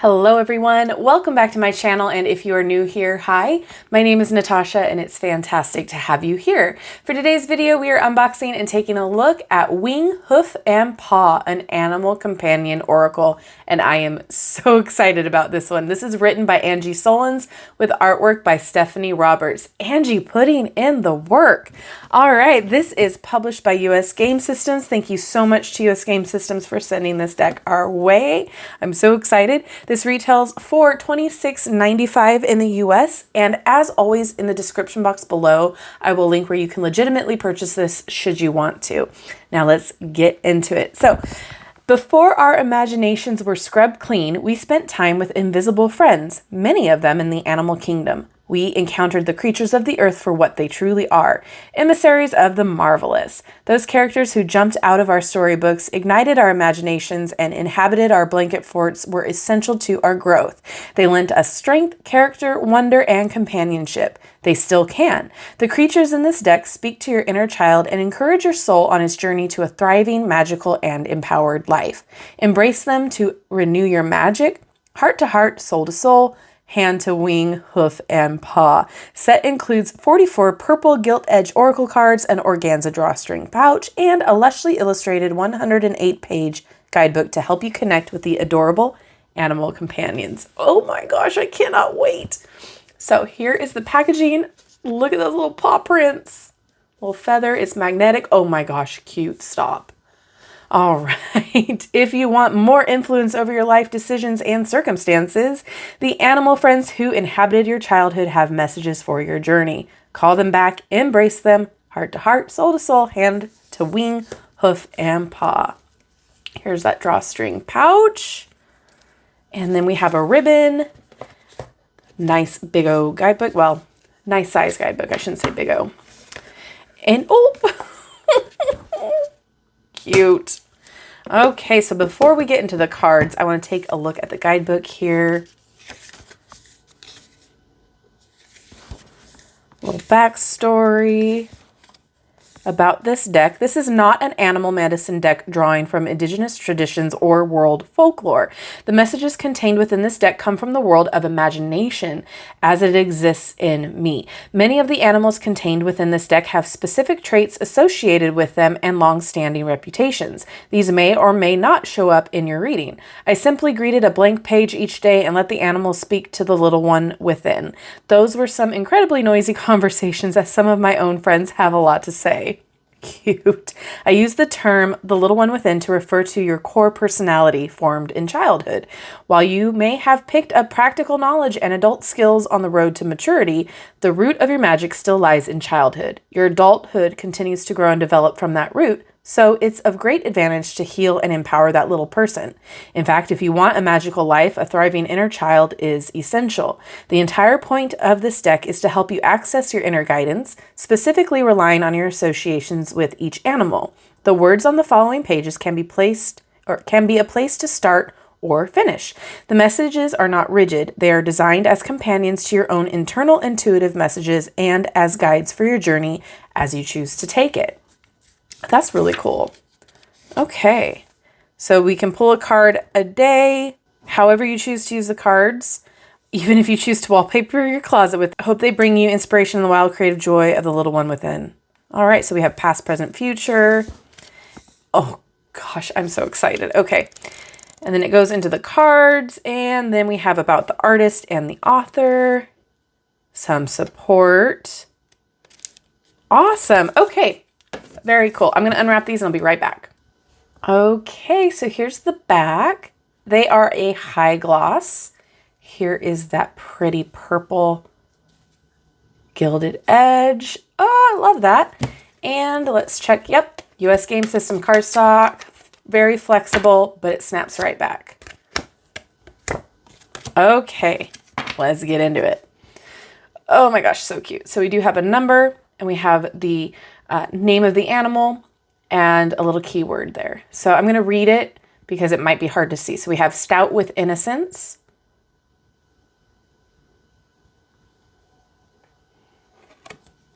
Hello everyone, welcome back to my channel, and if you are new here, hi, my name is Natasha and it's fantastic to have you here. For today's video, we are unboxing and taking a look at Wing, Hoof and Paw, an animal companion oracle, and I am so excited about this one. This is written by Angi Sullins with artwork by Stephanie Roberts. Angi putting in the work. All right, this is published by US Game Systems. Thank you so much to US Game Systems for sending this deck our way. I'm so excited. This retails for $26.95 in the US, and as always in the description box below, I will link where you can legitimately purchase this should you want to. Now let's get into it. So, before our imaginations were scrubbed clean, we spent time with invisible friends, many of them in the animal kingdom. We encountered the creatures of the earth for what they truly are, emissaries of the marvelous. Those characters who jumped out of our storybooks, ignited our imaginations, and inhabited our blanket forts were essential to our growth. They lent us strength, character, wonder, and companionship. They still can. The creatures in this deck speak to your inner child and encourage your soul on its journey to a thriving, magical, and empowered life. Embrace them to renew your magic, heart to heart, soul to soul, hand to wing, hoof, and paw. Set includes 44 purple gilt-edge oracle cards, an organza drawstring pouch, and a lushly illustrated 108-page guidebook to help you connect with the adorable animal companions. Oh my gosh, I cannot wait. So here is the packaging. Look at those little paw prints. Little feather, it's magnetic. Oh my gosh, cute, stop. All right, if you want more influence over your life decisions and circumstances, the animal friends who inhabited your childhood have messages for your journey. Call them back, embrace them, heart to heart, soul to soul, hand to wing, hoof, and paw. Here's that drawstring pouch. And then we have a ribbon. Nice big O guidebook. Well, nice size guidebook. I shouldn't say big O. And oh, cute. Okay, so before we get into the cards, I want to take a look at the guidebook here. Little backstory about this deck. This is not an animal medicine deck drawing from indigenous traditions or world folklore. The messages contained within this deck come from the world of imagination as it exists in me. Many of the animals contained within this deck have specific traits associated with them and long-standing reputations. These may or may not show up in your reading. I simply greeted a blank page each day and let the animals speak to the little one within. Those were some incredibly noisy conversations, as some of my own friends have a lot to say. Cute. I use the term the little one within to refer to your core personality formed in childhood. While you may have picked up practical knowledge and adult skills on the road to maturity, the root of your magic still lies in childhood. Your adulthood continues to grow and develop from that root, so it's of great advantage to heal and empower that little person. In fact, if you want a magical life, a thriving inner child is essential. The entire point of this deck is to help you access your inner guidance, specifically relying on your associations with each animal. The words on the following pages can be a place to start or finish. The messages are not rigid. They are designed as companions to your own internal intuitive messages and as guides for your journey as you choose to take it. That's really cool. Okay, so we can pull a card a day, however you choose to use the cards, even if you choose to wallpaper your closet with. I hope they bring you inspiration and the wild creative joy of the little one within. All right, so we have past, present, future. Oh gosh, I'm so excited. Okay, and then it goes into the cards, and then we have about the artist and the author, some support. Awesome. Okay. Very cool. I'm going to unwrap these and I'll be right back. Okay, so here's the back. They are a high gloss. Here is that pretty purple gilded edge. Oh, I love that. And let's check. Yep, US Game System cardstock. Very flexible, but it snaps right back. Okay, let's get into it. Oh my gosh, so cute. So we do have a number and we have the name of the animal and a little keyword there. So I'm going to read it because it might be hard to see. So we have stout with innocence,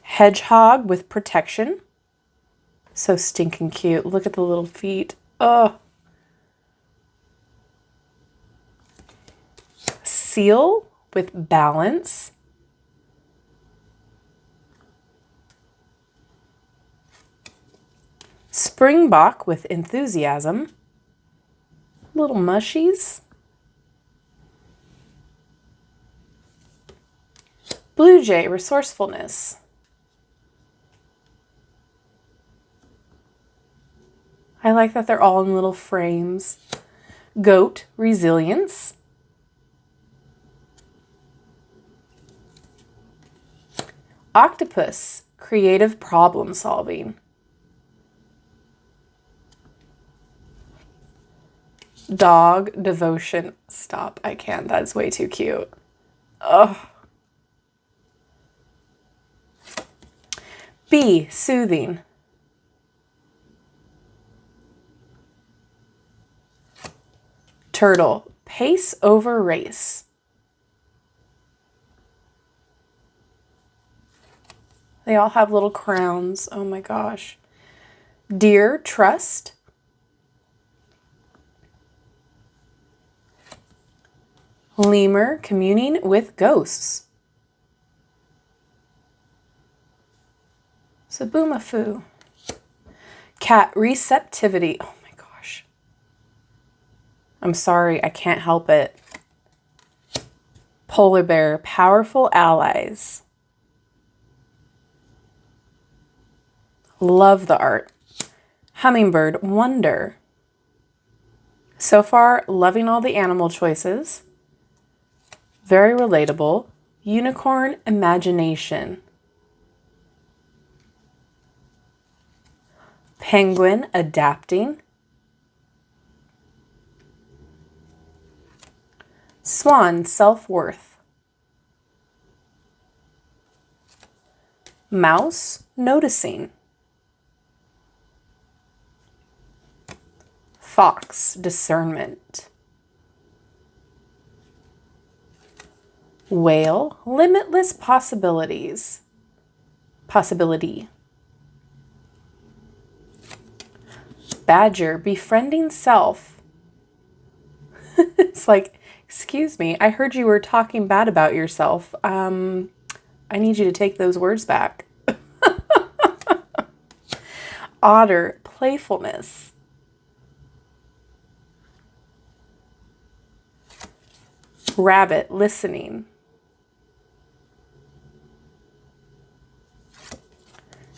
hedgehog with protection. So stinking cute. Look at the little feet. Oh, Seal with balance. Springbok with enthusiasm. Little mushies. Blue jay, resourcefulness. I like that they're all in little frames. Goat, resilience. Octopus, creative problem solving. Dog, devotion. Stop, I can't. That's way too cute. Ugh. Bee, soothing. Turtle, pace over race. They all have little crowns. Oh my gosh. Deer, trust. Lemur, communing with ghosts. Saboomafoo. Cat, receptivity. Oh my gosh. I'm sorry, I can't help it. Polar bear, powerful allies. Love the art. Hummingbird, wonder. So far, loving all the animal choices. Very relatable. Unicorn, imagination. Penguin, adapting. Swan, self-worth. Mouse, noticing. Fox, discernment. Whale, limitless possibilities. Possibility. Badger, befriending self. It's like, excuse me, I heard you were talking bad about yourself. I need you to take those words back. Otter, playfulness. Rabbit, listening.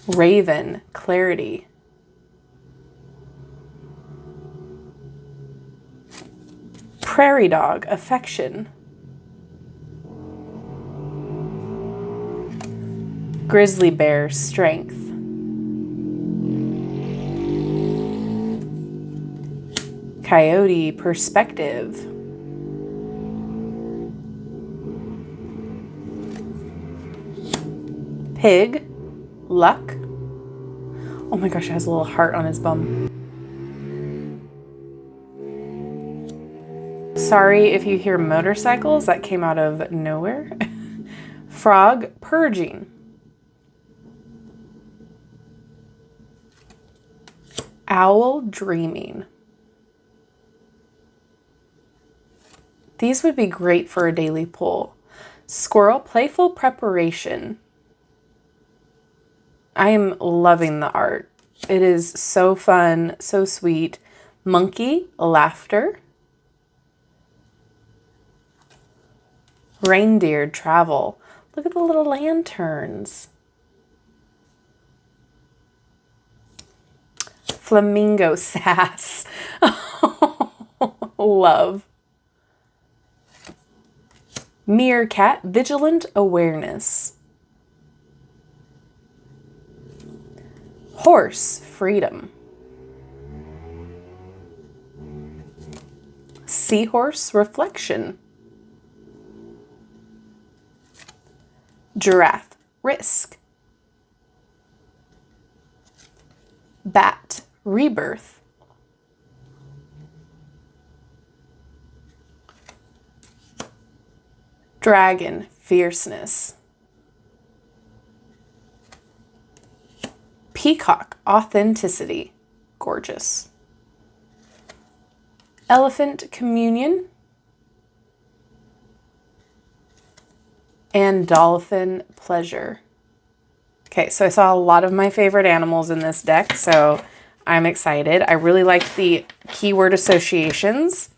Raven, clarity. Prairie dog, affection. Grizzly bear, strength. Coyote, perspective. Pig, luck. Oh my gosh, it has a little heart on his bum. Sorry if you hear motorcycles, that came out of nowhere. Frog, purging. Owl, dreaming. These would be great for a daily pull. Squirrel, playful preparation. I am loving the art. It is so fun, so sweet. Monkey, laughter. Reindeer, travel. Look at the little lanterns. Flamingo, sass. Love. Meerkat, vigilant awareness. Horse, freedom. Seahorse, reflection. Giraffe, risk. Bat, rebirth. Dragon, fierceness. Peacock, authenticity. Gorgeous. Elephant, communion. and Dolphin Pleasure. Okay, so I saw a lot of my favorite animals in this deck, so I'm excited. I really like the keyword associations.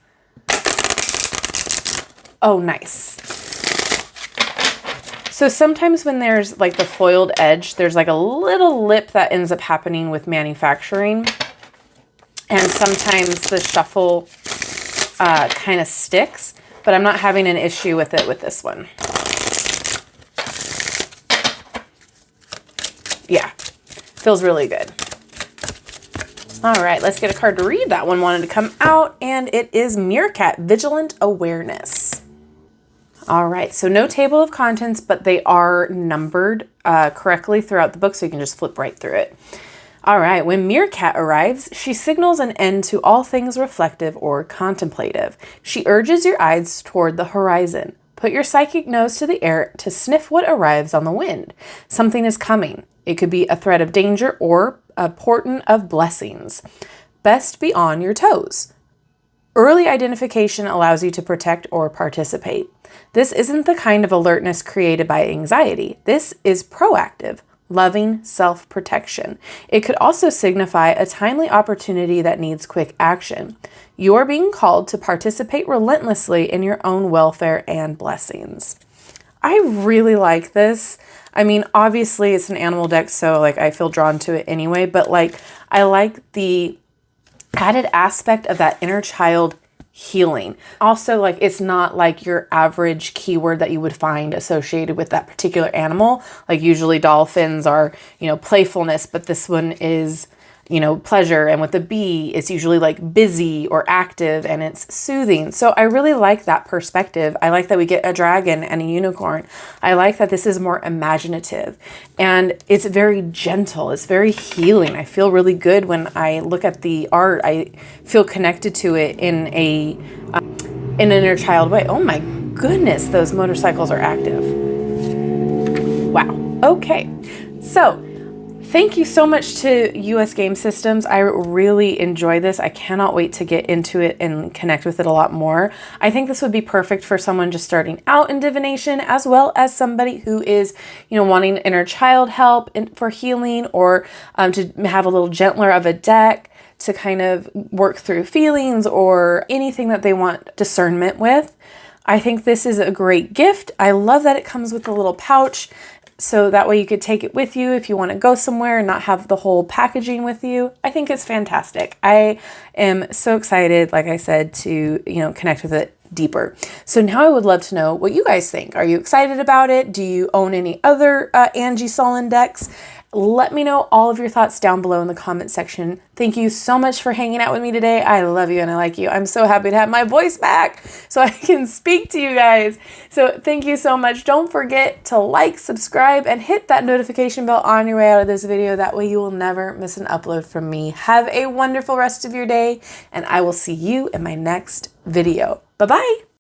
Oh, nice. So sometimes when there's like the foiled edge, there's like a little lip that ends up happening with manufacturing. And sometimes the shuffle kind of sticks, but I'm not having an issue with it with this one. Yeah, feels really good. All right, let's get a card to read. That one wanted to come out, and it is Meerkat, Vigilant Awareness. All right, so no table of contents, but they are numbered correctly throughout the book, so you can just flip right through it. All right, when Meerkat arrives, she signals an end to all things reflective or contemplative. She urges your eyes toward the horizon. Put your psychic nose to the air to sniff what arrives on the wind. Something is coming. It could be a threat of danger or a portent of blessings. Best be on your toes. Early identification allows you to protect or participate. This isn't the kind of alertness created by anxiety. This is proactive, loving self-protection. It could also signify a timely opportunity that needs quick action. You're being called to participate relentlessly in your own welfare and blessings. I really like this. I mean, obviously it's an animal deck, so like I feel drawn to it anyway, but like I like the added aspect of that inner child healing. Also, like it's not like your average keyword that you would find associated with that particular animal. Like usually dolphins are, you know, playfulness, but this one is, you know, pleasure. And with the bee, it's usually like busy or active and it's soothing. So I really like that perspective. I like that we get a dragon and a unicorn. I like that this is more imaginative and it's very gentle. It's very healing. I feel really good when I look at the art. I feel connected to it in an inner child way. Oh my goodness, those motorcycles are active. Wow. Okay. So thank you so much to US Game Systems. I really enjoy this. I cannot wait to get into it and connect with it a lot more. I think this would be perfect for someone just starting out in divination, as well as somebody who is, you know, wanting inner child help for healing, or to have a little gentler of a deck to kind of work through feelings or anything that they want discernment with. I think this is a great gift. I love that it comes with a little pouch, so that way you could take it with you if you want to go somewhere and not have the whole packaging with you. I think it's fantastic. I am so excited, like I said, to, you know, connect with it deeper. So now I would love to know what you guys think. Are you excited about it? Do you own any other Angi Sullins decks? Let me know all of your thoughts down below in the comment section. Thank you so much for hanging out with me today. I love you and I like you. I'm so happy to have my voice back so I can speak to you guys. So thank you so much. Don't forget to like, subscribe, and hit that notification bell on your way out of this video. That way you will never miss an upload from me. Have a wonderful rest of your day, and I will see you in my next video. Bye-bye.